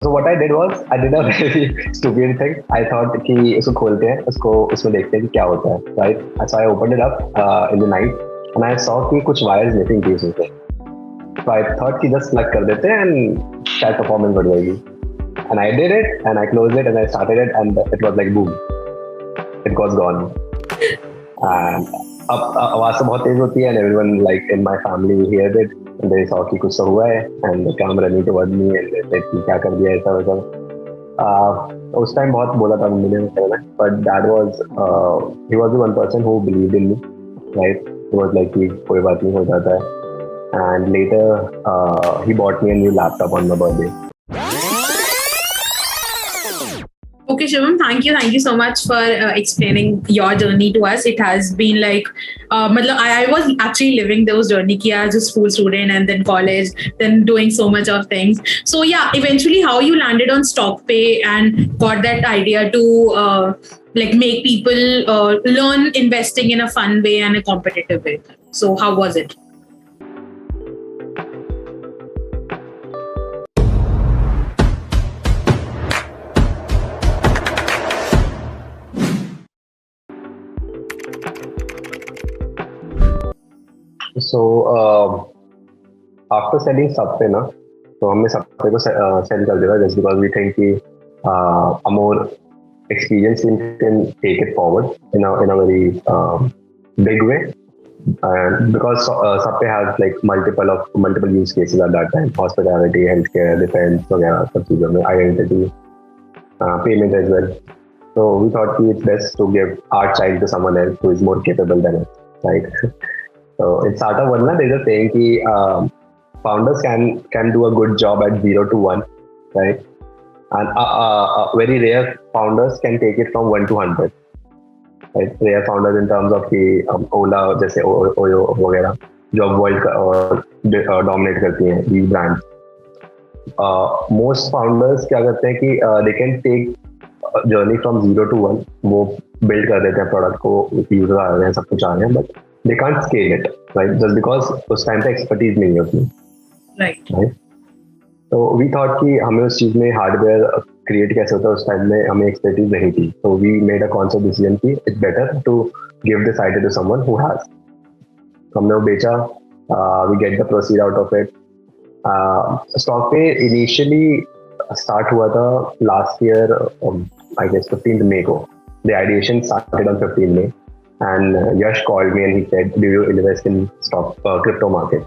So what I did was I did a very stupid thing. I thought कि इसको खोलते हैं, उसको उसमें देखते हैं कि क्या होता है, right? So I opened it up in the night and I saw कि कुछ wires missing थी उसमें. So I thought कि just plug कर देते हैं and शायद performance बढ़ जाएगी. And I did it and I closed it and I started it and it was like boom, it was gone. And अब आवाज तो बहुत तेज होती है and everyone like in my family heard it and they saw कि कुछ तो हुआ है and they came running towards me and they said कि क्या कर दिया ऐसा वैसा. उस टाइम बहुत बोला था मम्मी ने but that was he was the one person who believed in me, right? He was like कि कोई बात नहीं हो जाता है and later he bought me a new laptop on my birthday. Okay, Shubham, thank you so much for explaining your journey to us. It has been like, I was actually living those journey ki as a school student and then college, then doing so much of things. So yeah, eventually how you landed on StockPe and got that idea to like make people learn investing in a fun way and a competitive way. So how was it? So after selling StockPe ना, तो हमने StockPe को sell कर दिया just because we think कि a more experienced team can take it forward in a very big way, and because StockPe has like multiple use cases at that time: hospitality, healthcare, defense, वगैरह सब चीजों में, identity, payment as well. So we thought कि it's best to give our child to someone else who is more capable than us, right? So in startup world, there's a saying that founders can do a good job at 0 to 1, right? And very rare founders can take it from 1 to 100, right? Rare founders in terms of the Ola, जैसे Oyo वगैरह, जो world और dominate करती हैं these brands. Most founders क्या करते हैं कि they can take a journey from 0 to 1, वो build कर देते हैं product को, user आ रहे हैं, सब कुछ आ रहे हैं, but they can't scale it, right? Just because उस time पे expertise नहीं है उसमें, right? So we thought कि हमें उस चीज में hardware create कैसे होता है उस time में हमें expertise नहीं थी. So we made a conscious decision कि it's better to give this idea to someone who has. हमने वो बेचा, we get the proceed out of it. StockPe initially start हुआ था last year, I guess 15th May को. The ideation started on 15th May. And Yash called me and he said, "Do you invest in crypto market?"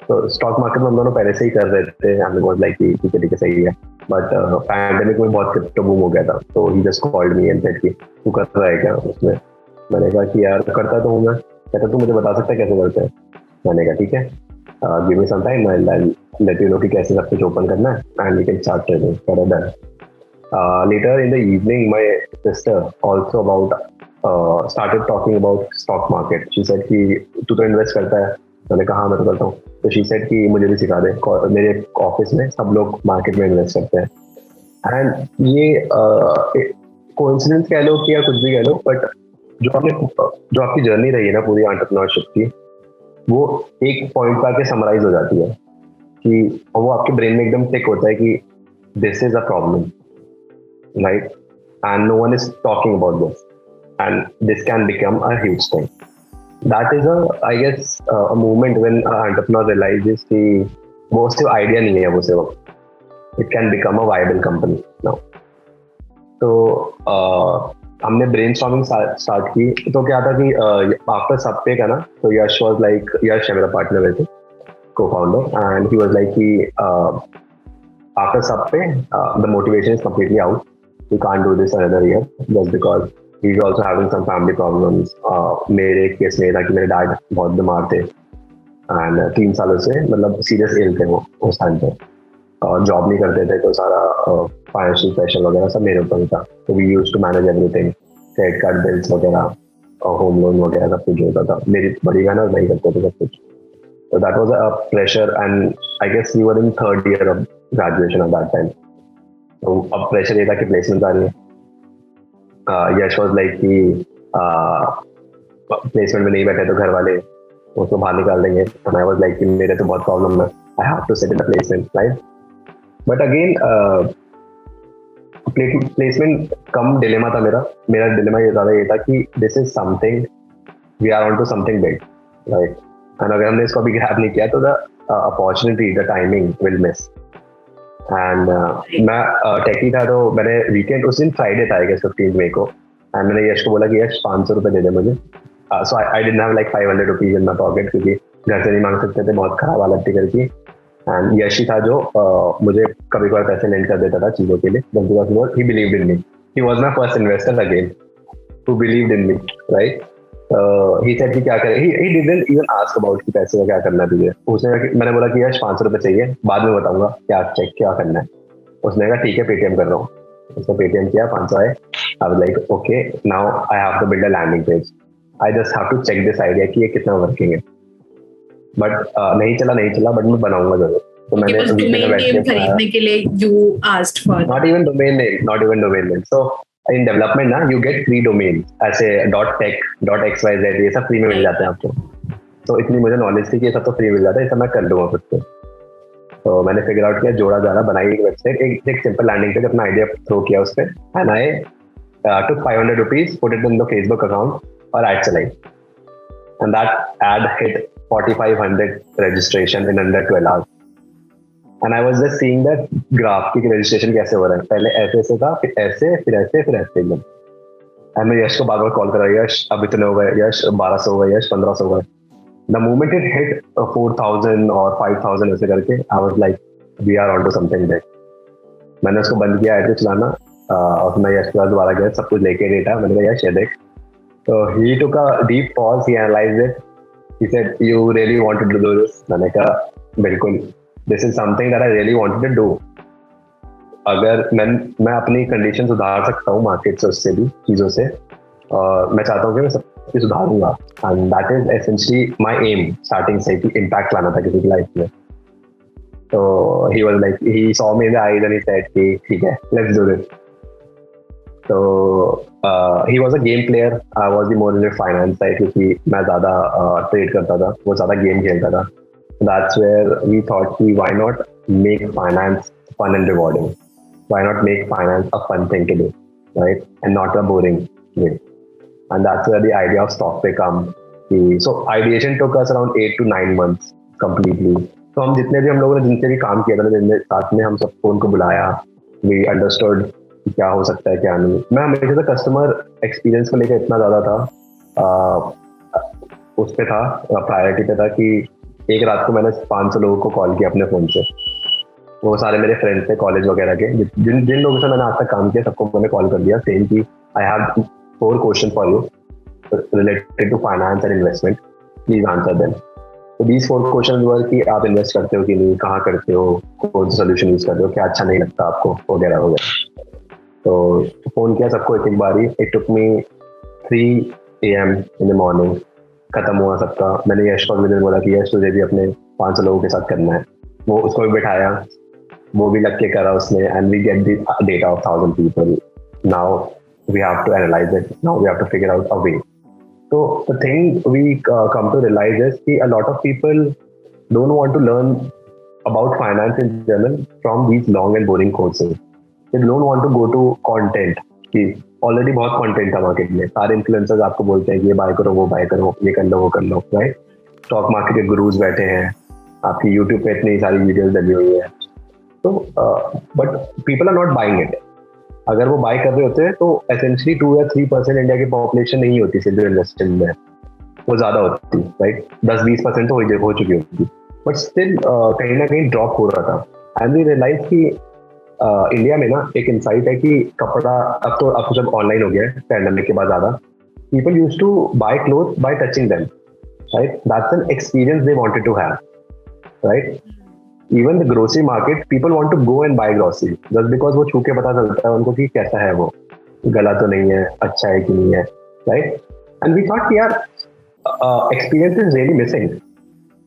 So stock market में हम दोनों पहले से ही कर रहे थे, and it was like ठीक है सही है. But pandemic में बहुत crypto boom हो गया था, so he just called me and said कि तू कर रहा है क्या उसमें? मैंने कहा कि यार करता तो हूँ मैं. कहता तू मुझे बता सकता है कैसे करते हैं? मैंने कहा ठीक है, give me some time, I'll let you know कि कैसे सब कुछ open करना है, and we can start trading. Done. Later in the evening, my sister also started talking about stock market. She said कि तू तो इन्वेस्ट करता है. मैंने कहा हाँ मैं तो करता हूँ. तो she said कि मुझे भी सिखा दे. मेरे ऑफिस में सब लोग मार्केट में इन्वेस्ट करते हैं. एंड ये कोइंसिडेंस कह लो कि या कुछ भी कह लो, बट जो आपकी जर्नी रही है ना पूरी एंटरप्रेन्योरशिप की, वो एक पॉइंट पे आके समराइज हो जाती है कि वो आपके ब्रेन में एकदम टिक होता है कि this is a problem, right? And no one is talking about this. And this can become a huge thing. That is I guess, a moment when an entrepreneur realizes कि वो सिर्फ idea नहीं है, वो सिर्फ it can become a viable company now. तो हमने brainstorming start की. तो क्या था कि after StockPe का ना, तो यश was like, यश है मेरा partner वैसे, co-founder, and he was like कि after StockPe the motivation is completely out. We can't do this another year just because he's also having some family problems. मेरे case में था कि मेरे डैड बहुत बीमार थे and 3 सालों से मतलब सीरियस इल थे वो उस टाइम पे, और जॉब नहीं करते थे, तो सारा फाइनेंशियल प्रेशर वगैरह सब मेरे ऊपर था. तो we used to manage everything, credit card bills वगैरह और होम लोन वगैरह सब कुछ होता था. मेरी बड़ी बहन और नहीं करते थे सब कुछ. So that was a pressure, and I guess we were in 3rd year of graduation at that time. तो अब प्रेशर ये था कि प्लेसमेंट आ रही है. यश वाज लाइक कि प्लेसमेंट में नहीं बैठे तो घर वाले उसको बाहर निकाल देंगे. एंड आई वाज लाइक कि मेरे तो बहुत प्रॉब्लम है, I have to set in the placement, right? But again placement cum dilemma था मेरा डिलेमा ये ज़्यादा ये था कि this is something we are on to something big, right? And अगर हमने इसको अभी ग्रैब नहीं किया तो the opportunity, the timing will miss. And मैं टेकी था, तो मैंने वीकेंड उस दिन फ्राइडे था 15 मई को, एंड मैंने यश को बोला कि यश 500 रुपये दे दे मुझे. So I didn't have like 500 rupees in my pocket, क्योंकि घर से नहीं मांग सकते थे, बहुत खराब हालत थी घर की. एंड यश ही था जो मुझे कभी कभार पैसे लेंड कर देता था चीज़ों के लिए, because he believed in me. He was my first investor again who believed in me, right? He said कि क्या करे, he didn't even ask about कि पैसे का क्या करना है तुझे. मैंने बोला कि यश 500 रुपये चाहिए, बाद में बताऊंगा क्या चेक क्या करना है. उसने कहा ठीक है पेटीएम कर रहा हूँ. उसने पेटीएम किया, 500 आए. I was like okay, now I have to build a landing page. I just have to check this idea कि ये कितना वर्किंग है. बट नहीं चला, बट मैं बनाऊंगा जरूर. तो मैंने डोमेन नेम खरीदने के लिए you asked for not even domain name. So in development ना यू गेट फ्री डोमेन ऐसे .tech .xyz ये सब फ्री में मिल जाते हैं आपको. तो इतनी मुझे नॉलेज थी कि ये सब तो फ्री मिल जाता है, ये सब मैं कर लूंगा खुद से. तो मैंने फिगर आउट किया, जोड़ा जा रहा, बनाई एक वेबसाइट, एक सिंपल लैंडिंग पेज, अपना आइडिया थ्रो किया उस पर, and I took 500 rupees, put it in the Facebook account और ad चलाई. And that ad hit 4,500 registration in under 12 hours. And I was just seeing that graph कि registration कैसे हो रहा है. पहले ऐसे था, फिर ऐसे एकदम. And मैं यश को बार बार कॉल कर रहा, यश अब इतने हो गए, यश 1200 हो गए, यश 1500 हो गए. The moment it hit 4,000 और 5,000 ऐसे करके, I was like, we are onto something big. मैंने उसको बंद किया ऐड चलाना, और मैं यश के पास दोबारा गया, सब कुछ लेके डेटा. मैंने कहा यश ये देख. So he took a deep pause, he analyzed it. He said, you really wanted to do this? मैंने कहा बिल्कुल, this is something that I really wanted to do. अगर मैं अपनी कंडीशन सुधार सकता हूँ मार्केट से, उससे भी चीज़ों से, मैं चाहता हूँ कि मैं सब कुछ सुधारूंगा. And that is essentially my aim starting से, कि इम्पैक्ट लाना था किसी की लाइफ में. तो he was like, he saw me in the eyes and he said कि ठीक है, let's do this. So he was a game player. I was the more in the finance side, क्योंकि मैं ज़्यादा ट्रेड करता था, वो ज़्यादा गेम खेलता था. That's where we thought कि why not make finance fun and rewarding? Why not make finance a fun thing to do, right? And not a boring way. And that's where the idea of StockPe come. So ideation took us around 8 to 9 months completely. तो हम जितने भी हम लोगों ने जिनसे भी काम किया था, जिनके साथ में हम सबको उनको बुलाया, we understood क्या हो सकता है क्या नहीं. मैं हमेशा से कस्टमर एक्सपीरियंस को लेकर इतना ज़्यादा था, उस पे था, प्रायोरिटी पे था, कि एक रात को मैंने 500 लोगों को कॉल किया अपने फ़ोन से. वो सारे मेरे फ्रेंड्स थे कॉलेज वगैरह के, जिन लोगों से मैंने आज तक काम किया, सबको मैंने कॉल कर दिया. सेम कि I have 4 question for you related to finance and investment, please answer them. तो these 4 क्वेश्चन वर कि आप इन्वेस्ट करते हो कि नहीं, कहाँ करते हो, कौन सा सोल्यूशन यूज करते हो, क्या अच्छा नहीं लगता आपको, वगैरह वगैरह. तो फोन किया सबको एक बारी. It took me 3 AM in the morning, खत्म हुआ सबका. मैंने यश को भी बोला कि यश तुझे भी अपने 500 लोगों के साथ करना है. वो उसको भी बैठाया, वो भी लग के करा उसने. And we get the data of 1000 people. Now we have to analyse it, now we have to figure out a way. So the thing we come to realize is that a lot of people don't want to learn about finance in general from these long and boring courses. They don't want to go to content. कि already बहुत content है market में, सारे influencers आपको बोलते हैं कि ये buy करो, वो buy करो, ये कर लो, वो कर लो, right? Stock market के gurus बैठे हैं, आपकी YouTube पे इतनी सारी वीडियोस डली हुई है. तो but people are not buying it. अगर वो बाय कर रहे होते हैं तो एसेंशियली 2 या 3% इंडिया की पॉपुलेशन नहीं होती सिर्फ इन्वेस्टमेंट में, वो ज़्यादा होती, राइट? 10-20% तो हो चुकी होती, बट स्टिल कहीं ना कहीं ड्रॉप हो रहा था. एंड वी रियलाइज कि इंडिया में ना एक इंसाइट है कि कपड़ा अब तो जब ऑनलाइन हो गया है पैंडेमिक के बाद, ज़्यादा people use to buy cloth by touching them, right? That's an experience they wanted to have, right? Even the grocery market, people want to go and buy grocery just because वो छू के पता चलता है उनको कि कैसा है, वो गला तो नहीं है, अच्छा है कि नहीं है, right? And we thought कि यार experience is really missing.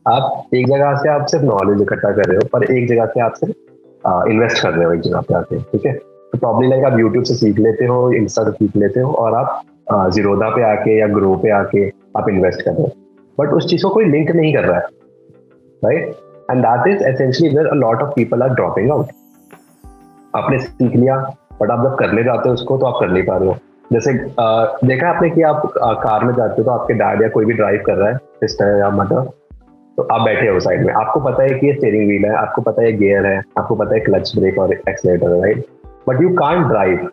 आप एक जगह से आप सिर्फ नॉलेज इकट्ठा कर रहे हो, पर एक जगह से आप सिर्फ इन्वेस्ट कर रहे हो एक जगह पे आके, ठीक है? तो प्रॉब्ली लाइक आप यूट्यूब से सीख लेते हो, इंस्टा से सीख लेते हो, और आप जीरोधा पे आके या ग्रो पे आके आप इन्वेस्ट कर रहे हो, बट उस चीज़ को कोई लिंक नहीं कर रहा है, right? And that is essentially where a lot of people are dropping out. आपने सीख लिया, बट आप जब करने जाते हो उसको तो आप कर नहीं पा रहे हो। जैसे देखा आपने कि आप कार में जाते हो तो आपके डैड या कोई भी ड्राइव कर रहा है, सिस्टर या मदर, तो आप बैठे हो साइड में, आपको पता है कि ये स्टीयरिंग व्हील है, आपको पता है गियर है, आपको पता है क्लच, ब्रेक और एक्सीलरेटर है, right? But you can't drive,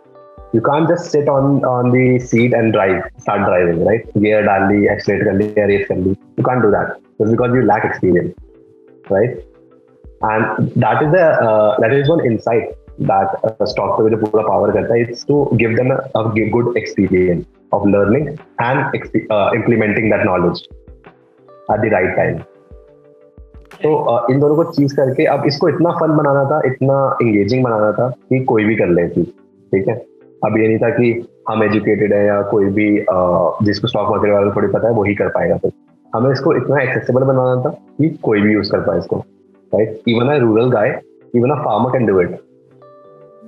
you can't just sit on the seat and start driving, right? Gear डाल ली, accelerate कर ली, race कर ली, you can't do that just because you lack experience, right? And that is one insight that stock पे जो पूरा power करता है, it's to give them a good experience of learning and implementing that knowledge at the right time. तो इन दोनों को चीज करके अब इसको इतना फन बनाना था, इतना एंगेजिंग बनाना था कि कोई भी कर ले चीज, ठीक है? अब ये नहीं था कि हम एजुकेटेड है या कोई भी जिसको स्टॉक मार्केट वाले थोड़ी पता है वही कर पाएगा, तो हमें इसको इतना एक्सेसिबल बनाना था कि कोई भी यूज कर पाए इसको, right? Even a rural guy, even a farmer can do it.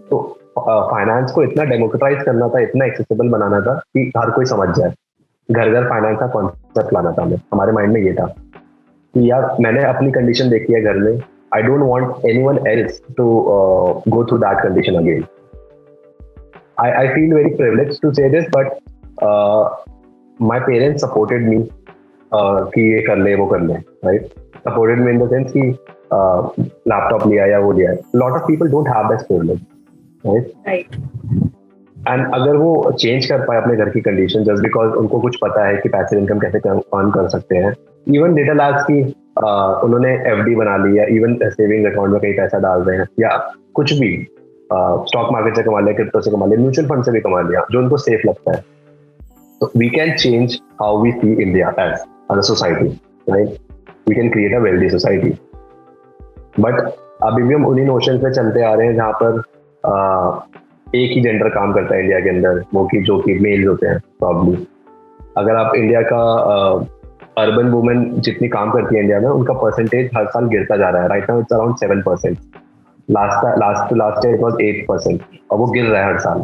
तो फाइनेंस को इतना डेमोक्रेटाइज करना था, इतना एक्सेसिबल बनाना था कि हर कोई समझ जाए। घर घर फाइनेंस का कॉन्सेप्ट लाना था हमें, हमारे माइंड में ये था कि यार मैंने अपनी कंडीशन देखी है घर में, I don't want anyone else to go through that condition again. I feel very privileged to say this, but my parents supported me कि ये कर ले वो कर ले, right? Supported me in the sense कि laptop लिया या वो लिया। Lot of people don't have that privilege, right? Right. And अगर वो change कर पाए अपने घर की condition just because उनको कुछ पता है कि पैसे इनकम कैसे earn कर सकते हैं, even little as कि उन्होंने FD बना ली या even savings account में कहीं पैसा डाल रहे हैं या कुछ भी, स्टॉक मार्केट से कमा लिया, क्रिप्टो से कमा लिया, म्यूचुअल फंड से भी कमा लिया, जो उनको सेफ लगता है, तो we can change how we see India as a society, right? We can create a wealthy society. But अभी भी हम उन्हीं नोशन पे चलते आ रहे हैं जहाँ पर एक ही जेंडर काम करता है इंडिया के अंदर, वो कि जो कि मेल्स होते हैं प्रॉब्ली। अगर आप इंडिया का अर्बन वुमेन जितनी काम करती है इंडिया में, उनका परसेंटेज हर साल गिरता जा रहा है। Right now it's around 7%, last year it was 8%, और वो गिर रहा है हर साल।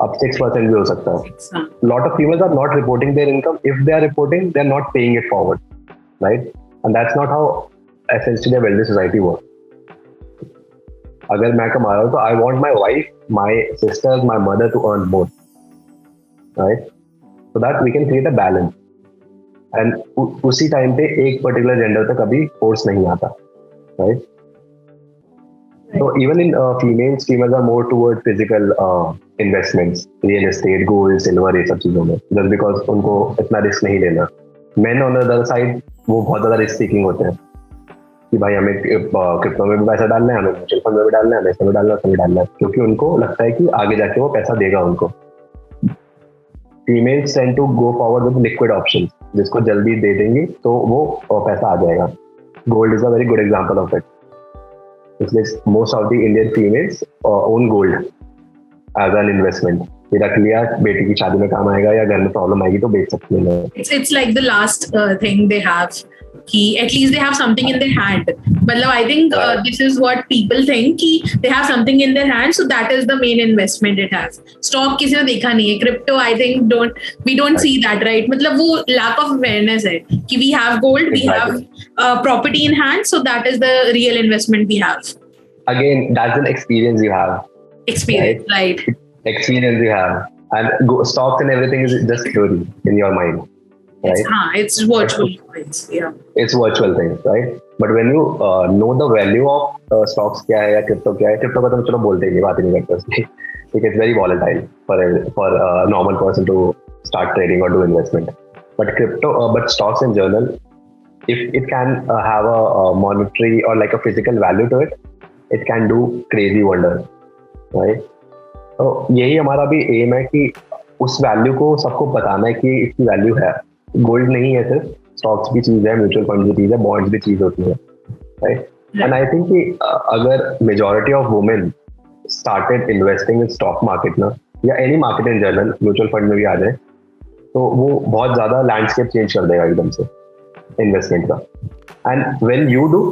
अब 6% भी हो सकता है। Lot of females are not reporting their income, if they are reporting they are not paying it forward, right? And that's not how essentially a wealthy society work. अगर मैं कमा रहा हूँ तो I want my wife, my sisters, my mother to earn more, right? So that we can create a balance. And उसी time पे एक particular gender पे कभी फोर्स नहीं आता, right? So even in females are more toward physical investments, real estate, gold, silver, ये सब चीजों में, just because उनको इतना रिस्क नहीं लेना। Men on the other side वो बहुत ज्यादा रिस्क सीकिंग होते हैं कि भाई हमें क्रिप्टो में भी पैसा डालना है, हमें म्यूचुअल फंड में भी डालना है, हमें इसमें भी डालना है, उसमें भी डालना है, क्योंकि उनको लगता है कि आगे जाके वो पैसा देगा उनको। Females tend to go forward with liquid options, जिसको जल्दी दे देंगे तो वो पैसा आ जाएगा। Gold is a very good example of it. इसलिए most of the Indian females own gold as an investment। ये रख लिया, बेटी की शादी में काम आएगा या घर में प्रॉब्लम आएगी तो बेच सकती है। It's like the last thing they have. कि at least they have something in their hand. मतलब I think this is what people think कि they have something in their hand, so that is the main investment it has. Stock किसी ने देखा नहीं है, crypto I think we don't see that, right? मतलब वो lack of awareness है कि we have gold, we have property in hand, so that is the real investment we have. Again, that's an experience you have. Experience, right? Experience you have, and stocks and everything is just theory in your mind. Right? It's virtual things, yeah. It's virtual things, right? But when you know the value of stocks क्या है या crypto क्या है, crypto का तो चलो बोलते ही नहीं, बात ही नहीं करते उसकी, because it's very volatile for a normal person to start trading or do investment. But but stocks in general, if it can have a monetary or like a physical value to it, it can do crazy wonders, right? तो यही हमारा भी M है कि उस value को सबको बताना है कि इसकी वैल्यू है। गोल्ड नहीं है सिर्फ, स्टॉक्स भी चीज है, म्यूचुअल फंड भी चीज है, बॉन्ड्स भी चीज होती है, राइट? एंड आई थिंक कि अगर majority of women started investing in stock market ना, या any market in general, mutual fund में भी आ जाए, तो वो बहुत ज्यादा लैंडस्केप चेंज कर देगा एकदम से इन्वेस्टमेंट का। And when you do,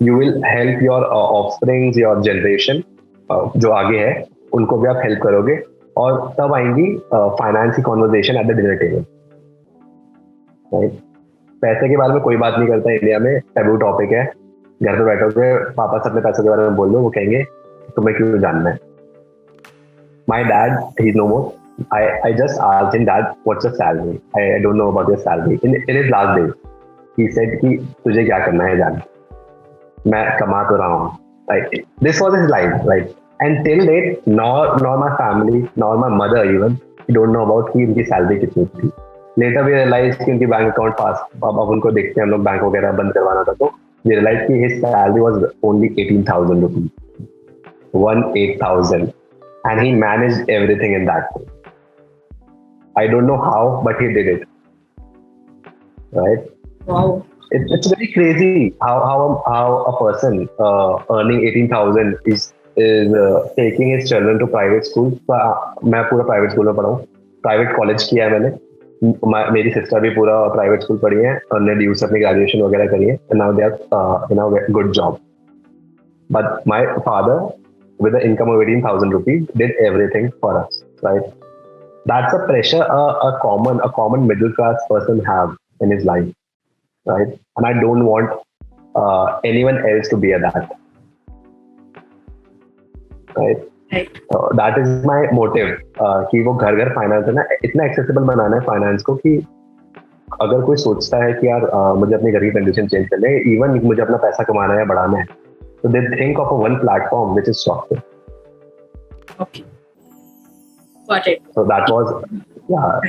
you will help your offsprings, your generation जो आगे है, उनको भी आप हेल्प करोगे, और तब आएंगी फाइनेंस की conversation at the dinner table, right? पैसे के बारे में कोई बात नहीं करता इंडिया में, टैबू टॉपिक है। घर पे बैठोगे, पापा से अपने पैसों के बारे में बोल दो, वो कहेंगे तुम्हें क्यों जानना है? My dad, he's no more. I just asked him, Dad, what's your salary? I don't know about your salary. In his last days, he said कि तुझे क्या करना है जान, मैं कमा तो रहा हूँ. Like this was his life, right? And till date, nor my family, nor my mother even, don't know about कि उनकी salary कितनी थी. Later we realized कि उनकी बैंक अकाउंट पास, अब उनको देखते हैं हम लोग, बैंक वगैरह बंद करवाना था, तो we realized कि his salary was only 18,000 rupees, 18,000. And he managed everything in that way. I don't know how, but he did it. Right? Wow. It's very crazy how a person earning 18,000 is taking his children to private school. मैं पूरा private school में पढ़ा हूँ, private college किया है मैंने. मेरी sister भी पूरा प्राइवेट स्कूल पढ़ी है, उन्होंने ड्यू से अपनी ग्रेजुएशन वगैरह करी है, and now they are in a good job. But my father, with the income of 18,000 rupees, did everything for us, right? That's a pressure a common middle class person have in his life, right? And I don't want anyone else to be a that, right? Right. That is my motive, कि वो घर finance है ना, इतना accessible बनाना है finance को कि अगर कोई सोचता है कि यार मुझे अपने घर की कंडीशन चेंज करना है, इवन मुझे अपना पैसा कमाना है, बढ़ाना है, so they think of a one platform which is StockPe. Okay. Got it. So that was, yeah.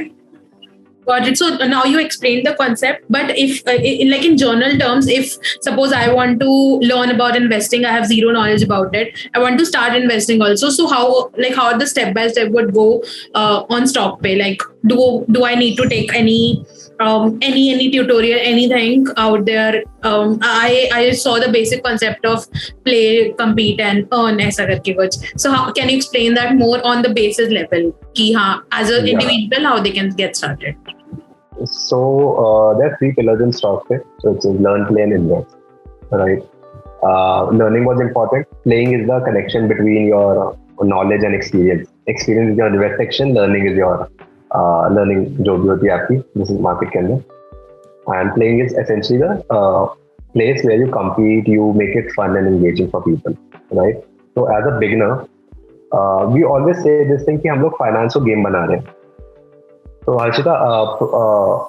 Got it. So now you explained the concept, but if like in journal terms, if suppose I want to learn about investing, I have zero knowledge about it, I want to start investing also. So how the step by step would go on StockPe? Like do I need to take any tutorial, anything out there? I saw the basic concept of play, compete, and earn ऐसा करके कुछ. So how can you explain that more on the basis level? कि हाँ, as an individual, how they can get started? So there are three pillars in StockPe. So it's learn, play, and invest. Right. Learning was important. Playing is the connection between your knowledge and experience. Experience is your invest section. Learning is your learning जो भी होती है आपकी, this is market के अंदर. And playing is essentially the place where you compete, you make it fun and engaging for people, right? So as a beginner, we always say this thing कि हम लोग फाइनेंस को game बना रहे हैं. तो हर्षिता,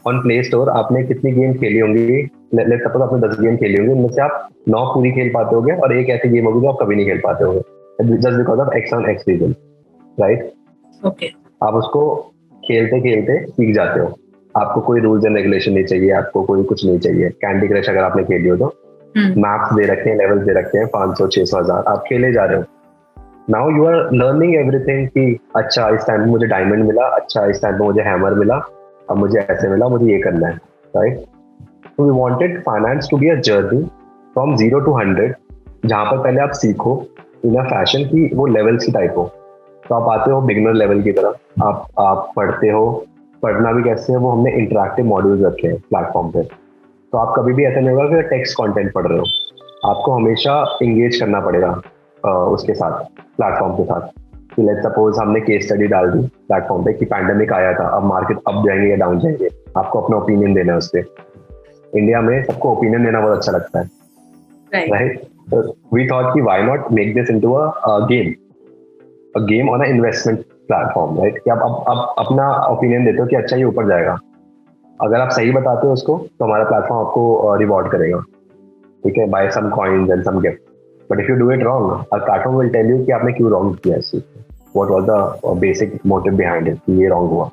ऑन प्ले स्टोर आपने कितनी गेम खेली होंगी? लेट्स सपोज आपने 10 गेम खेली होंगी, उनमें से आप 9 पूरी खेल पाते होंगे और एक ऐसी गेम होगी जो आप कभी नहीं खेल पाते होंगे, just because of X on X reason, right? Okay. आप उसको खेलते खेलते सीख जाते हो. आपको कोई रूल्स एंड रेगुलेशन नहीं चाहिए, आपको कोई कुछ नहीं चाहिए. कैंडी क्रश अगर आपने खेली हो तो मैप्स दे रखे हैं, लेवल्स दे रखे हैं, 500, 600, 1000, आप खेले जा रहे हो. Now you are learning everything कि अच्छा इस टाइम में मुझे डायमंड मिला, अच्छा इस टाइम में मुझे हैमर मिला, अब मुझे ऐसे मिला, मुझे ये करना है, राइट? तो we wanted finance to be a journey from 0 to 100, जहाँ पर पहले आप सीखो इन अ फैशन की वो लेवल्स की टाइप हो. तो आप आते हो बिगिनर लेवल की तरह, आप पढ़ते हो. पढ़ना भी कैसे है, वो हमने इंटरैक्टिव मॉड्यूल्स रखे हैं प्लेटफॉर्म पे. तो आप कभी भी ऐसा नहीं होगा कि टेक्स्ट कंटेंट पढ़ रहे हो, आपको हमेशा इंगेज करना पड़ेगा उसके साथ, प्लेटफॉर्म के साथ. कि लेट्स सपोज हमने केस स्टडी डाल दी प्लेटफॉर्म पे कि पैंडेमिक आया था, अब मार्केट अप जाएंगे या डाउन जाएंगे, आपको अपना ओपिनियन देना है उस पर. इंडिया में सबको ओपिनियन देना बहुत अच्छा लगता है, राइट? वी थॉट कि why not make this into a game on a investment platform, right? कि आप अपना ओपिनियन देते हो कि अच्छा ये ऊपर जाएगा. अगर आप सही बताते हो उसको तो हमारा प्लेटफॉर्म आपको रिवॉर्ड करेगा, ठीक है, buy some coins and some gift. But if you do it wrong, our platform will tell you कि आपने क्यों रॉन्ग किया इस चीज को, what was the basic motive behind it, कि ये रॉन्ग हुआ.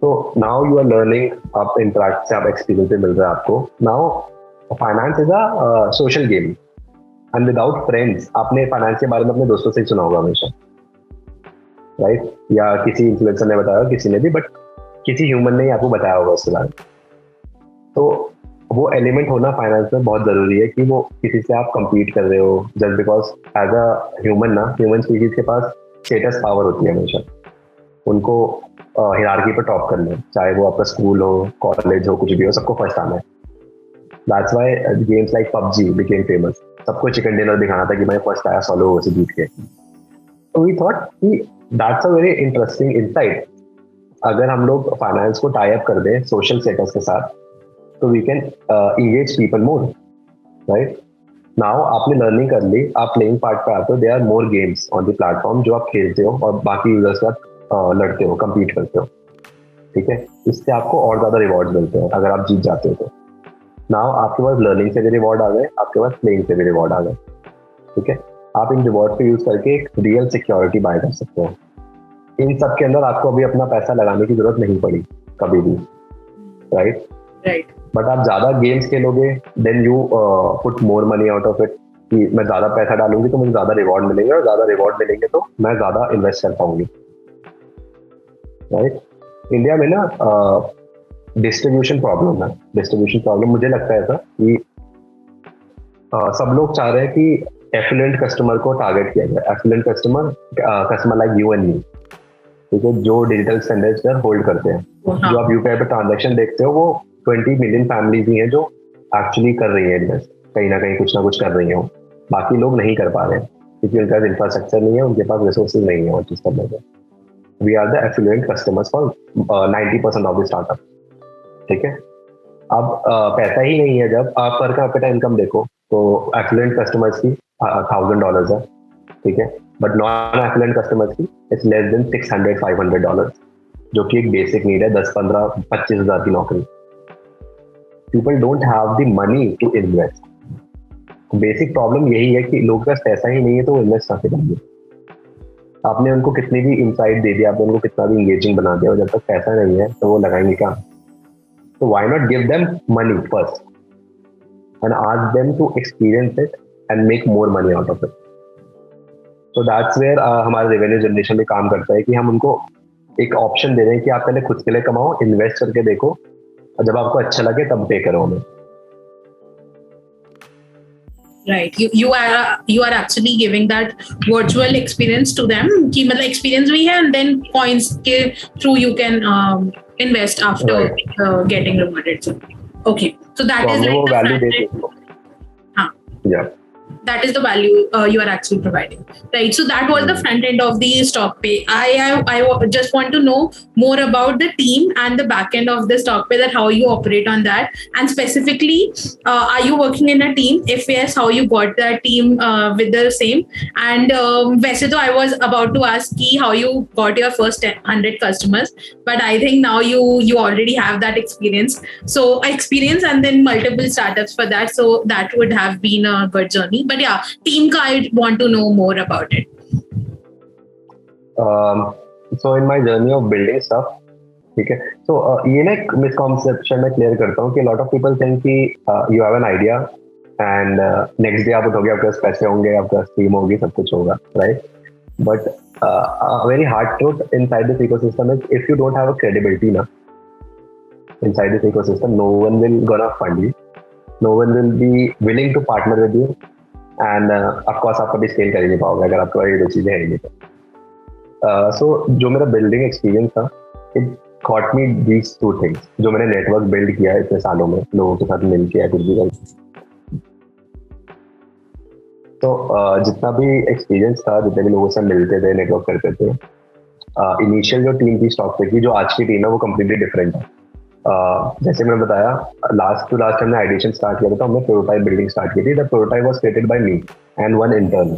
तो नाउ यू आर लर्निंग, आप इंटरेक्ट से आप एक्सपीरियंस मिल रहा है आपको. Now finance is a social game and without friends. आपने फाइनेंस के बारे में अपने दोस्तों से ही सुना होगा हमेशा, राइट? या किसी इन्फ्लुएंसर ने बताया, किसी ने भी, बट किसी ह्यूमन ने ही आपको बताया होगा उसके बारे में. तो वो एलिमेंट होना फाइनेंस में बहुत जरूरी है कि वो किसी से आप compete कर रहे हो just because as a human ना, ह्यूमन स्पीशीज के पास स्टेटस पावर होती है हमेशा. उनको हिरार्की पर टॉप करना है, चाहे वो आपका स्कूल हो, कॉलेज हो, कुछ भी हो, सबको फर्स्ट आना है. That's why games like PUBG became famous. सबको चिकन डिनर दिखाना था कि मैं फर्स्ट आया सोलो से जीत के. तो वी थॉट कि that's a very interesting insight. अगर हम लोग फाइनेंस को टाई अप कर दें सोशल स्टेटस के साथ, तो we can engage people more, right? Now आपने लर्निंग कर ली, आप प्लेइंग पार्ट पे आते हो, they are more games on the platform जो आप खेलते हो और बाकी यूजर्स के साथ लड़ते हो, कम्पीट करते हो, ठीक है। इससे आपको और ज्यादा रिवॉर्ड मिलते हैं अगर आप जीत जाते हो तो। नाउ आपके पास लर्निंग से भी रिवॉर्ड आ गए, आपके पास प्लेइंग से भी रिवॉर्ड आ गए, ठीक है। आप इन रिवॉर्ड को यूज करके एक रियल सिक्योरिटी बाय कर सकते हो। इन सब के अंदर आपको अभी अपना पैसा लगाने की जरूरत नहीं पड़ी कभी भी, राइट। बट आप ज्यादा गेम्स खेलोगे, then you put more money out of it, कि मैं ज्यादा पैसा डालूंगी तो मुझे ज्यादा रिवॉर्ड मिलेंगे, और ज्यादा रिवॉर्ड मिलेंगे तो मैं ज्यादा इन्वेस्ट कर पाऊंगी, राइट। इंडिया में ना डिस्ट्रीब्यूशन प्रॉब्लम है, डिस्ट्रीब्यूशन प्रॉब्लम मुझे लगता है ऐसा कि सब लोग चाह रहे हैं कि एफिलिएंट कस्टमर को टारगेट किया जाए, affluent customer like you and me, ठीक है, जो डिजिटल एक्सपेंडिचर होल्ड करते हैं। जो आप यूपीआई पे ट्रांजैक्शन देखते हो वो 20 मिलियन फैमिलीज ही हैं जो एक्चुअली कर रही है इन्वेस्ट, कहीं ना कुछ कर रही है, बाकी लोग नहीं कर पा रहे हैं क्योंकि उनके पास इंफ्रास्ट्रक्चर नहीं है, उनके पास रिसोर्सेज नहीं है और चीज करने के। We are the affluent customers for 90% of the startup, ठीक है। अब पैसा ही नहीं है, जब आप पर कैपिटा इनकम देखो तो एफिलिएंट कस्टमर्स की $1,000 है, ठीक है, बट नॉन एफिलिएंट कस्टमर्स की इट्स लेस देन $600-500, जो कि एक बेसिक नीड है, 10-15-25 हज़ार की नौकरी। People don't have the money to invest. Basic problem यही है कि लोगों के पास पैसा ही नहीं है तो वो इन्वेस्ट कैसे करेंगे। आपने उनको कितनी भी इंसाइट दे दिया, आपने उनको कितना भी इंगेजिंग बना दिया, और जब तक पैसा नहीं है तो वो लगाएंगे क्या? So why not give them money first and ask them to experience it and make more money out of it. So that's where हमारा रेवेन्यू जनरेशन में काम करता है कि हम उनको एक ऑप्शन दे रहे हैं कि आप पहले खुद के लिए कमाओ, इन्वेस्ट करके देखो, और जब आपको अच्छा लगे तब पे करो हमें। Right, you are actually giving that virtual experience to them कि मतलब experience भी है, and then points के through you can invest after getting rewarded. So, okay, so that is like the front end. Yeah. That is the value you are actually providing, right? So that was the front end of the StockPe. I just want to know more about the team and the back end of the StockPe, that how you operate on that, and specifically, are you working in a team? If yes, how you got that team with the same? And वैसे तो I was about to ask कि how you got your first 100 customers, but I think now you already have that experience. So experience and then multiple startups for that. So that would have been a good journey. But yeah, team ka I want to know more about it. So in my journey of building stuff, ठीक है, so ये ना एक misconception मैं clear करता हूँ कि lot of people think कि you have an idea and next day आप उठोगे, आपके पास पैसे होंगे, आपके पास team होगी, सब कुछ होगा, right? But a very hard truth inside this ecosystem is if you don't have a credibility ना inside this ecosystem, no one will gonna fund you, no one will be willing to partner with you, and of course आप कभी scale कर ही नहीं पाओगे अगर आपके पास ये दो चीजें है नहीं तो। सो जो मेरा बिल्डिंग एक्सपीरियंस था, it got me these two things. जो मैंने नेटवर्क बिल्ड किया है इतने सालों में लोगों के साथ मिल के, कुछ भी तो जितना भी एक्सपीरियंस था, जितने भी लोगों से मिलते थे, नेटवर्क करते थे, इनिशियल जो टीम थी StockPe की, जो आज की टीम है वो कम्प्लीटली डिफरेंट है। जैसे मैंने बताया, लास्ट हमने आइडिएशन स्टार्ट किया था, हमने प्रोटोटाइप बिल्डिंग स्टार्ट की थी। The prototype was created by me and one intern.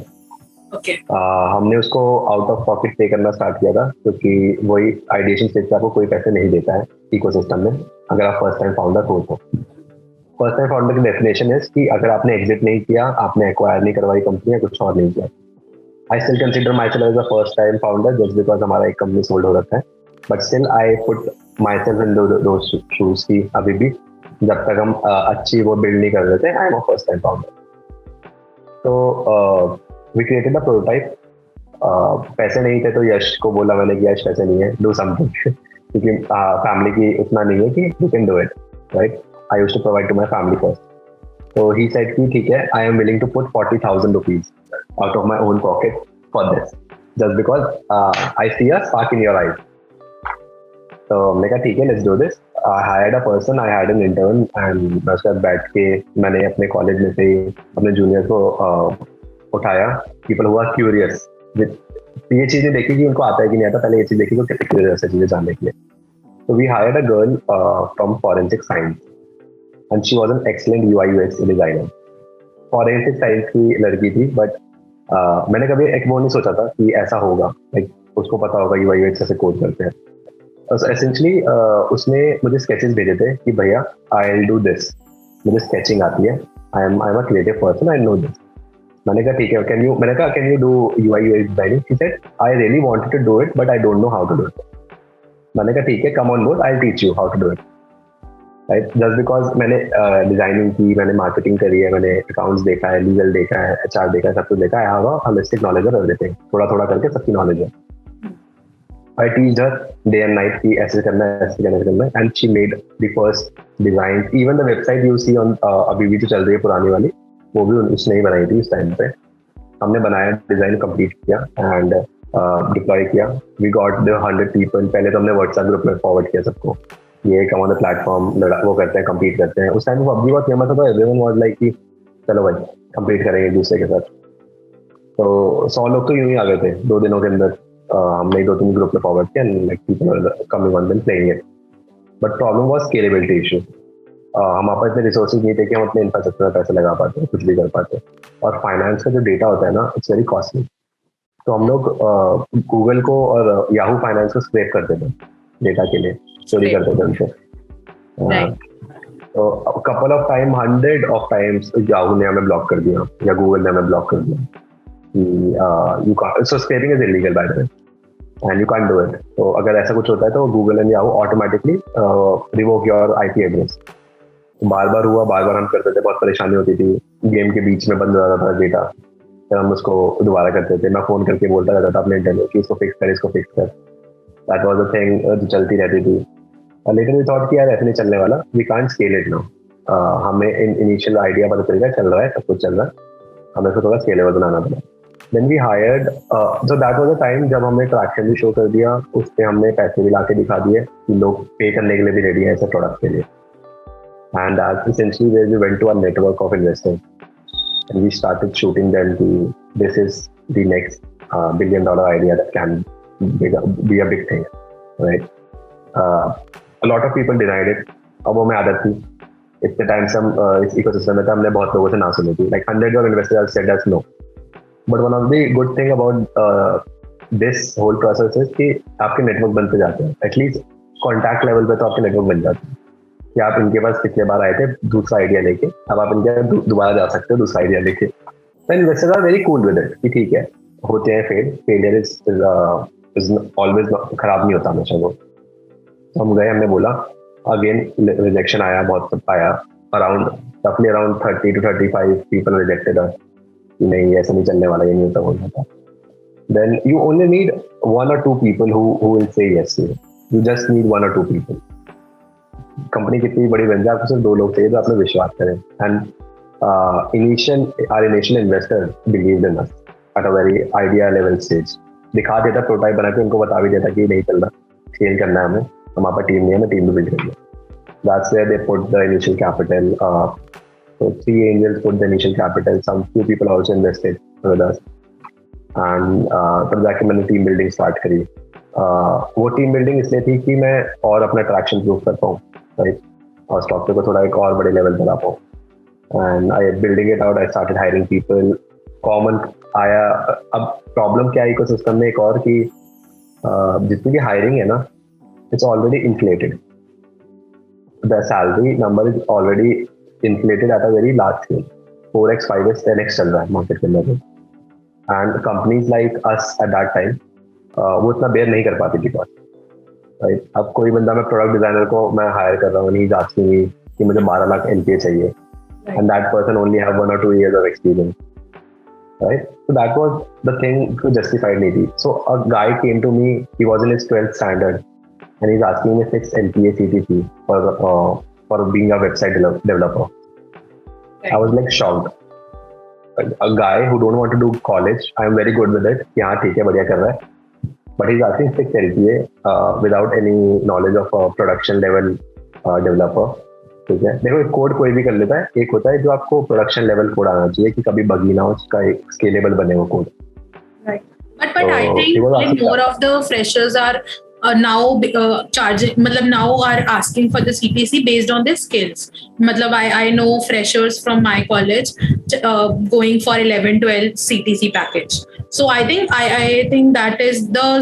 हमने उसको आउट ऑफ पॉकेट पे करना स्टार्ट किया था, क्योंकि वही आइडिएशन स्टेज पे आपको कोई पैसे नहीं देता है इकोसिस्टम में, अगर आप फर्स्ट टाइम फाउंडर हो तो। फर्स्ट टाइम फाउंडर की डेफिनेशन है कि अगर आपने एग्जिट नहीं किया, आपने एक्वायर नहीं करवाई कंपनी या कुछ और नहीं किया। I still consider myself as a first time founder just because हमारा एक कंपनी सोल्ड हो रखा है, but still I put myself in those shoes की अभी भी, जब तक हम अच्छी वो बिल्ड नहीं कर रहे थे, आई am a first time founder. तो वी क्रिएटेड द प्रोटोटाइप। पैसे नहीं थे तो यश को बोला मैंने कि यश पैसे नहीं है, डू समथिंग, क्योंकि फैमिली की उतना नहीं है कि you can do it, right? I used to provide to my family first. तो ही सेड कि ठीक है, I am willing to put 40,000 rupees out of my own pocket for this, just because I see a spark in your eyes. तो मैंने कहा ठीक है, let's do this. I hired a person, I had an intern, and मैं उसके साथ बैठ के मैंने अपने कॉलेज में से अपने जूनियर को उठाया। पीपल हुआ क्यूरियस, ये चीजें देखी कि उनको आता है कि नहीं आता, पहले ये चीज देखी तो कितनी क्यूरियस है चीजें जानने के लिए। तो we hired a girl from forensic science and she was an excellent UI UX designer. Forensic science की लड़की थी, बट मैंने कभी एक वो नहीं सोचा था कि ऐसा होगा, लाइक उसको पता होगा UI UX से कोड करते हैं। एसेंशली उसने मुझे स्केचेस भेजे थे कि भैया आई विल डू दिस, मुझे स्केचिंग आती है, I am a creative person, I know this. मैंने कहा ठीक है, मैंने कहा can you do UI UX designing? She said I really wanted to do it but I don't know how to do it. मैंने कहा ठीक है, come on board, I will teach you how to do it. Right, just because मैंने designing की, मैंने marketing करी है, मैंने अकाउंट्स देखा है, लीगल देखा है, HR देखा है, सब कुछ देखा है, I have a holistic knowledge of everything, थोड़ा थोड़ा करके सबकी नॉलेज है। I teach her day and night की ऐसे करना है, ऐसे करना है, and she made the first design. Even the website you see on अभी भी जो चल रही है पुरानी वाली, वो भी उसने ही बनाई थी उस टाइम पे। हमने बनाया, डिजाइन कंप्लीट किया एंड डिप्लॉय किया। We got the 100 people. पहले तो हमने व्हाट्सएप ग्रुप में फॉरवर्ड किया सबको, ये कम ऑन द प्लेटफॉर्म वो करते हैं, कंप्लीट करते हैं। उस टाइम वो पबजी बहुत फेमस था, तो एवरीवन वाज लाइक कि चलो भाई कंप्लीट करेंगे एक दूसरे के साथ। तो 100 लोग तो यूं ही आ गए थे 2 दिनों के अंदर। हमने 2-3 ग्रुप में फॉरवर्ड किया, like people coming on than playing it. But problem was scalability issue. हमारे पास इतने रिसोर्सेज नहीं थे कि हम अपने इंफ्रास्ट्रक्चर में पैसे लगा पाते, कुछ भी कर पाते। और फाइनेंस का जो डेटा होता है ना, इट्स वेरी कॉस्टली। तो हम लोग गूगल को और याहू फाइनेंस को स्क्रैप करते थे डेटा के लिए, चोरी करते थे उनसे। तो couple of time, 100 of times Yahoo ने हमें ब्लॉक कर दिया या गूगल ने हमें ब्लॉक कर दिया। You can't, so scraping is illegal by the way and you can't do it. तो अगर ऐसा कुछ होता है तो Google and Yahoo automatically revoke your IP address. बार बार हुआ, बार बार हम करते थे, बहुत परेशानी होती थी, गेम के बीच में बंद हो जाता था डेटा, फिर हम उसको दोबारा करते थे। मैं फोन करके बोलता रहता था अपने इंटरव्यू कि इसको फिक्स कर, इसको फिक्स कर। दैट वाज अ थिंग जो चलती रहती थी। और लेकिन वी थॉट कि यार ऐसे नहीं चलने वाला, we can't scale it now. हमें इनिशियल आइडिया पता चल गया, चल रहा है, सब कुछ चल रहा है, हमें इसको थोड़ा स्केलेबल बनाना पड़ा। Then we hired, so that was a time जब हमने ट्रैक्शन भी शो कर दिया, उस पर हमने पैसे भी ला के दिखा दिए कि लोग पे करने के लिए भी रेडी है ऐसे प्रोडक्ट के लिए। And that's essentially where we went to our network of investors, and we started shooting them to, this is the next $1 billion idea that can be a big thing, right? A lot of people denied it. अब वो में आदत थी, इतने time से हम इस ecosystem में था, हमने बहुत लोगों से ना सुनी थी, like hundreds of investors have said us no. But one of the good thing about this whole process is कि आपके नेटवर्क बनते जाते हैं, एटलीस्ट कॉन्टैक्ट लेवल पे तो आपके नेटवर्क बन जाते हैं कि आप इनके पास पिछले बार आए थे दूसरा आइडिया लेके, अब आप इनके दोबारा जा सकते हो दूसरा आइडिया लेके। Investors are very cool with it कि ठीक है, होते हैं फेलियर इज ऑलवेज, खराब नहीं होता हमेशा वो। तो हम गए, हमने बोला, अगेन रिजेक्शन आया, बहुत सब आया, रफली अराउंड 30 to 35 पीपल रिजेक्टेड अस कि नहीं ऐसा नहीं चलने वाला, ये नहीं होता, हो जाता। Then you only need 1 or 2 people who will say yes to you. You just need 1 or 2 people. Company कितनी बड़ी बन जाए, आपको सिर्फ 2 लोग चाहिए जो आपने विश्वास करें। And initial investor believed in us at a very idea level stage. दिखा देता, प्रोटोटाइप बना के उनको बता भी देता कि नहीं चल रहा, स्केल करना है हमें, हमारे पास टीम नहीं है, हमें टीम भी बिल्ड करनी है। That's where they put the initial capital. So 3 angels put the initial capital, some few people also invested with us, and तब जाके मैंने टीम बिल्डिंग स्टार्ट करी। वो टीम बिल्डिंग इसलिए थी कि मैं और अपना ट्रैक्शन प्रूव कर पाऊँ, राइट, और StockPe को थोड़ा एक और बड़े लेवल पर ला पाऊँ। And I building it out, I started hiring people, common आया। अब प्रॉब्लम क्या है इकोसिस्टम में एक और कि जितनी भी हायरिंग है ना, it's already inflated, the salary number is already inflated at a very large scale, 4x, 5x, 10x चल रहा है मार्केट के अंदर। And companies like us at that time वो इतना बेयर नहीं कर पाती थी कॉस्ट, राइट। अब कोई बंदा, मैं प्रोडक्ट डिजाइनर को मैं हायर कर रहा हूँ, नहीं आस्किंग कि मुझे 12 लाख LPA चाहिए, and that person only have 1 or 2 years of experience, right? So that was the thing to justified नहीं थी। So a guy came to me, he was in his 12th standard, and he's asking me 6 LPA CTC for being a website developer. Right. I was like shocked. A guy who don't want to do college, I am very good with it. कि हाँ ठीक है, बढ़िया कर रहा है, but he's asking 6 LPA without any knowledge of a production level developer. ठीक है, देखो कोड कोई भी कर लेता है, एक होता है जो आपको प्रोडक्शन लेवल कोड आना चाहिए कि कभी बगी ना हो, उसका एक स्केलेबल बने वो code. Right. But I think like more of the freshers are now charging, now are asking for the CTC based on their skills. I know freshers from my college going for 11-12 CTC package. So I think that is the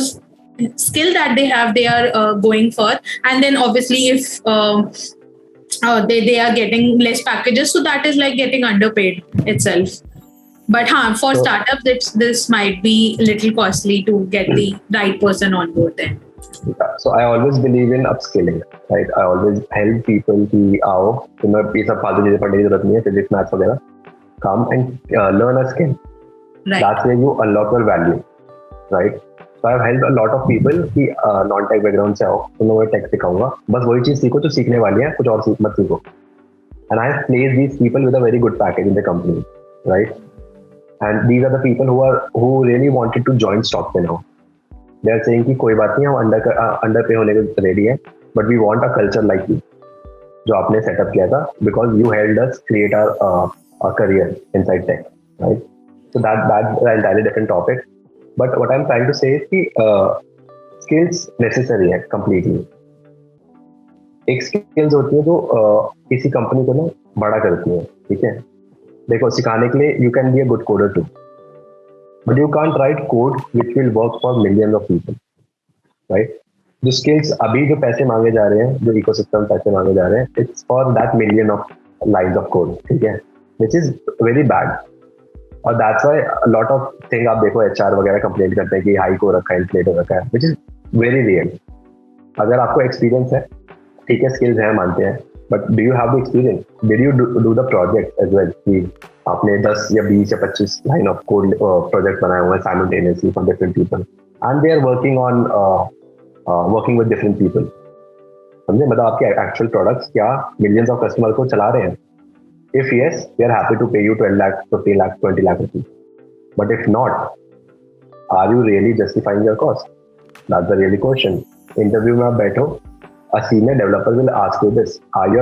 skill that they have, they are going for. And then obviously if they are getting less packages, so that is like getting underpaid itself. But for startups, this might be a little costly to get the right person on board then. Yeah. So I always believe in upskilling, right? I always help people कि आओ तुम्हें ये सब फालतू चीजें पढ़ने की जरूरत नहीं है, physics, maths वगैरह. Come and learn a skill. Right. That's where you unlock your value, right? So I've helped a lot of people कि non-tech background से आओ, तुम्हें मैं tech सिखाऊंगा, बस वही चीज सीखो जो सीखने वाली है, कुछ और मत सीखो. And I've placed these people with a very good package in the company, right? And these are the people who really wanted to join StockPe now. They are saying कि कोई बात नहीं, हम अंडर पे होने के रेडी है, but we want a culture like you जो आपने सेटअप किया था, because you held us create our career inside tech, right? So that's an entirely different topic. But what I am trying to say is कि skills necessary है completely. एक skills होती है जो किसी कंपनी को ना बड़ा करती है, ठीक है? देखो, सिखाने के लिए you can be a good coder too, but you can't write code which will work for millions of people, right? जो skills अभी जो पैसे मांगे जा रहे हैं, जो इकोसिस्टम पैसे मांगे जा रहे हैं, it's for that million of lines of code, ठीक है? Which is very bad. और that's why a lot of thing आप देखो HR वगैरह कंप्लेन करते हैं कि हाइक हो रखा है, इन्फ्लेट हो रखा है, which is very real. अगर आपको एक्सपीरियंस है, ठीक है, स्किल्स हैं, मानते हैं, but do you have the experience? Did you do the project as well? कि आपने 10 या 20 या 25 लाइन ऑफ कोड प्रोजेक्ट बनाए हुए हैं simultaneously for different people, and they are working with different people. समझे? मतलब आपके एक्चुअल प्रोडक्ट्स क्या मिलियंस ऑफ कस्टमर को चला रहे हैं? If yes, they are happy to pay you 12 lakh, 15 lakh, 20 lakh rupees. But if not, are you really justifying your cost? That's the really question. Interview में आप बैठो, a senior developer will ask you this: Are your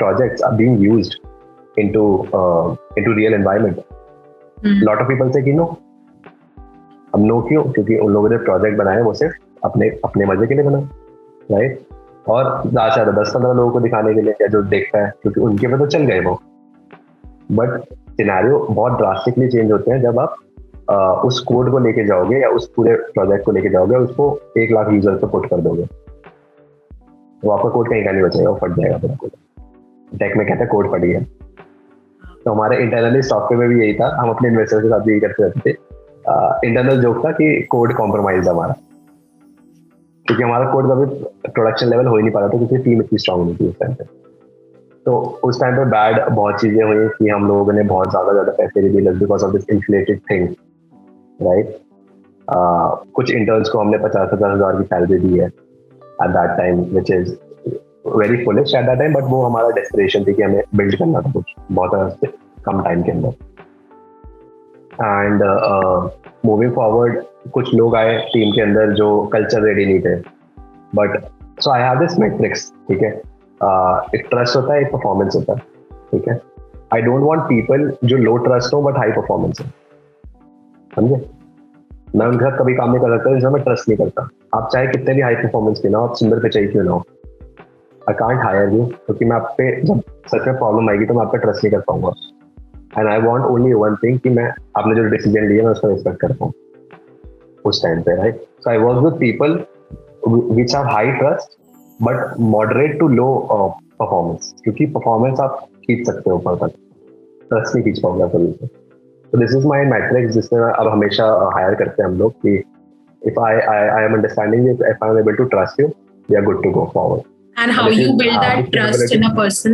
projects are being used into real environment? Lot of people say कि no. अब no क्यों? क्योंकि उन लोगों ने प्रोजेक्ट बनाए वो सिर्फ अपने मजे के लिए बनाए, राइट? और ज़्यादा से ज़्यादा 10-15 लोगों को दिखाने के लिए, या जो देखता है, क्योंकि उनके पे तो चल गए वो. बट सिनेरियो बहुत ड्रास्टिकली चेंज होते हैं जब आप उस कोड को लेके जाओगे या उस पूरे प्रोजेक्ट को लेके जाओगे, उसको 1 लाख यूजर पे पुट कर दोगे, तो आपका कोड कहीं का नहीं बचेगा, वो फट जाएगा पूरा कोड. टेक में कहते हैं कोड फटी है. तो हमारे इंटरनली सॉफ्टवेयर में भी यही था, हम अपने इन्वेस्टर्स के साथ भी यही करते रहते थे. इंटरनल जोक था कि कोड कॉम्प्रोमाइज हमारा, क्योंकि हमारा कोड कभी प्रोडक्शन लेवल हो ही नहीं पा रहा था, क्योंकि टीम इतनी स्ट्रांग नहीं थी उस टाइम पे. तो उस टाइम पे बैड बहुत चीजें हुई कि हम लोगों ने बहुत ज्यादा पैसे दे दिए because of this inflated thing, right? कुछ इंटर्न्स को हमने 50,000 हज़ार की सैलरी दी है at that time, which is very foolish at that time, but वो हमारा desperation थी कि हमें build करना था कुछ बहुत कम टाइम के अंदर. And moving forward, कुछ लोग आए टीम के अंदर जो कल्चर रेडी नहीं थे, but so I have this metrics, ठीक है? एक ट्रस्ट होता है, एक परफॉर्मेंस होता है, ठीक है? I don't want people जो लो ट्रस्ट हो बट हाई परफॉर्मेंस है, समझे? मैं उनके साथ कभी काम नहीं कर सकता जिसमें मैं ट्रस्ट नहीं करता. आप चाहे कितने भी हाई परफॉर्मेंस के ना हो, आप सुंदर पे चाहिए क्यों ना हो, आई कांट हायर यू, क्योंकि मैं आप पे जब सच में प्रॉब्लम आएगी तो मैं आप पे ट्रस्ट नहीं कर पाऊंगा. And I want only one thing कि मैं आपने जो डिसीजन लिया मैं उसका रिस्पेक्ट करता हूँ उस टाइम पे, right? So I work with people which have high trust but moderate to low performance, क्योंकि परफॉर्मेंस आप खींच सकते हो ऊपर तक, ट्रस्ट नहीं खींच पाऊंगा कभी से. So this is my metrics जिसमें अब हमेशा हायर करते हैं हम लोग कि if I am understanding it, if I am able to trust you, we are good to go forward. And how you build that trust in a person?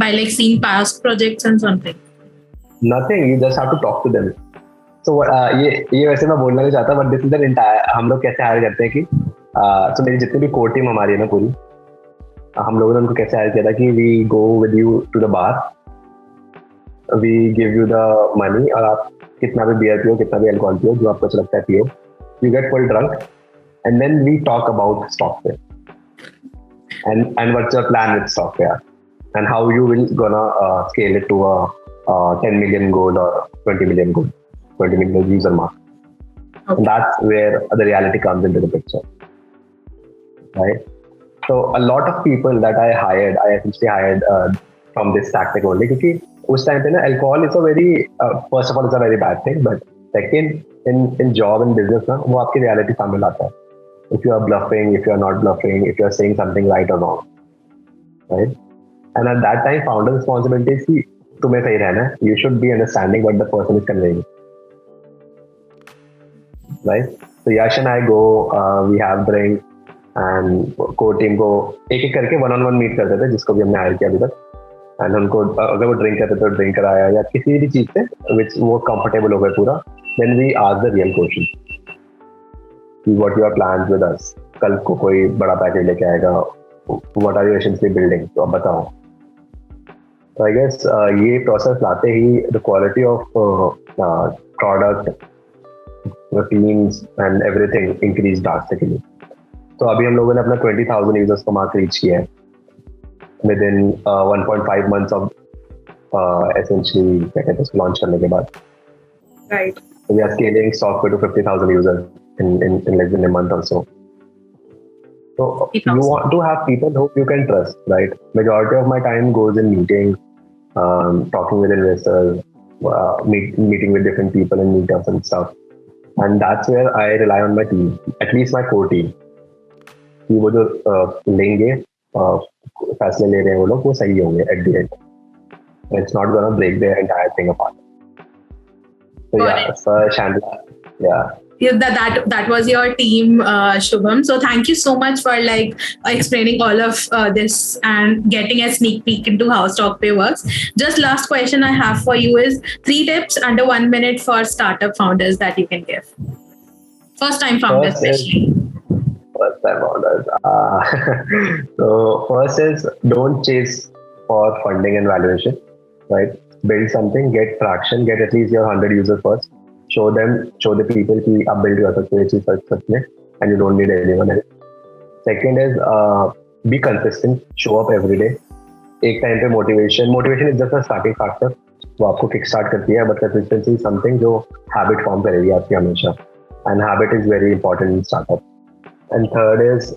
By like seeing past projects and something? Nothing, you just have to talk to them. So ये वैसे मैं बोलना नहीं चाहता, but this is the entire, हम लोग कैसे higher करते हैं कि so मेरी जितनी भी कोर टीम हमारी है ना पूरी, हम लोगों ने उनको कैसे हायर किया था कि we go with you to the bar, we give you the money, और आप कितना भी बियर पियो, कितना भी अल्कोहल पियो, जो आपको अच्छा लगता है पियो, you get full drunk, and then we talk about StockPe and what's your plan with StockPe and how you will gonna scale it to a 10 million goal or 20 million goal, 20 million user mark. Okay. And that's where the reality comes into the picture. right? So a lot of people that I essentially hired from this tactic only. Because उस time पे ना alcohol is a very first of all it's a very bad thing, but second in job and business ना वो आपकी reality सामने लाता है. If you are bluffing, if you are not bluffing, if you are saying something right or wrong, right? And at that time, founder responsibility is कि तुम्हें सही रहना है. You should be understanding what the person is conveying, right? So Yash and I go, we have drink, and core team को एक करके one-on-one meet करते थे, जिसको भी हमने hire किया अभी तक. And उनको अगर वो drink करते तो drink कराया या किसी भी चीज से which वो comfortable हो गए पूरा. Then we ask the real question. What your plans with us? कल को कोई बड़ा पैकेज लेके आएगा. What are you essentially building? तो अब बताओ. So I guess ये process latte he the quality of product, the teams and everything increased drastically. तो अभी हम लोगों ने अपना 20,000 users को mark reach किया है within 1.5 months of essentially क्या कहते हैं launch करने के बाद. Right. So we are scaling StockPe to 50,000 users in less than a month or so. So you want to have people who you can trust, right? Majority of my time goes in meetings, talking with investors, meeting with different people in meetups and stuff. And that's where I rely on my team, at least my core team. कि वो जो लेंगे फैसले ले रहे हैं वो लोग वो सही होंगे at the end. It's not gonna break the entire thing apart. So yeah, Chandler, yeah. That was your team, Shubham. So thank you so much for explaining all of this and getting a sneak peek into how StockPe works. Just last question I have for you is 3 tips under 1 minute for startup founders that you can give. First time founders especially. First time founders. So first is don't chase for funding and valuation, right? Build something, get traction, get at least your 100 users first. Show the people कि आप build कर सकते हो चीज़ सच में, and you don't need anyone else. Second is be consistent, show up every day. एक time पे motivation is just a starting factor. वो आपको kick start करती है, but consistency is something जो habit form करेगी आपकी हमेशा. And habit is very important in startup. And third is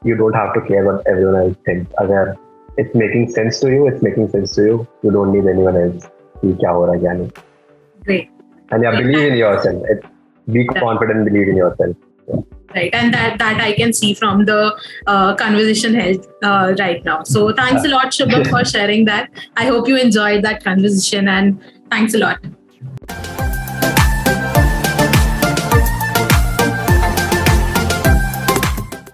you don't have to care what everyone else thinks. अगर it's making sense to you, it's making sense to you. You don't need anyone else. कि क्या हो रहा है क्या नहीं. Great. And yeah, believe in yourself. Be confident, believe in yourself. Yeah. Right, and that I can see from the conversation held right now. So thanks a lot, Shubham, for sharing that. I hope you enjoyed that conversation, and thanks a lot.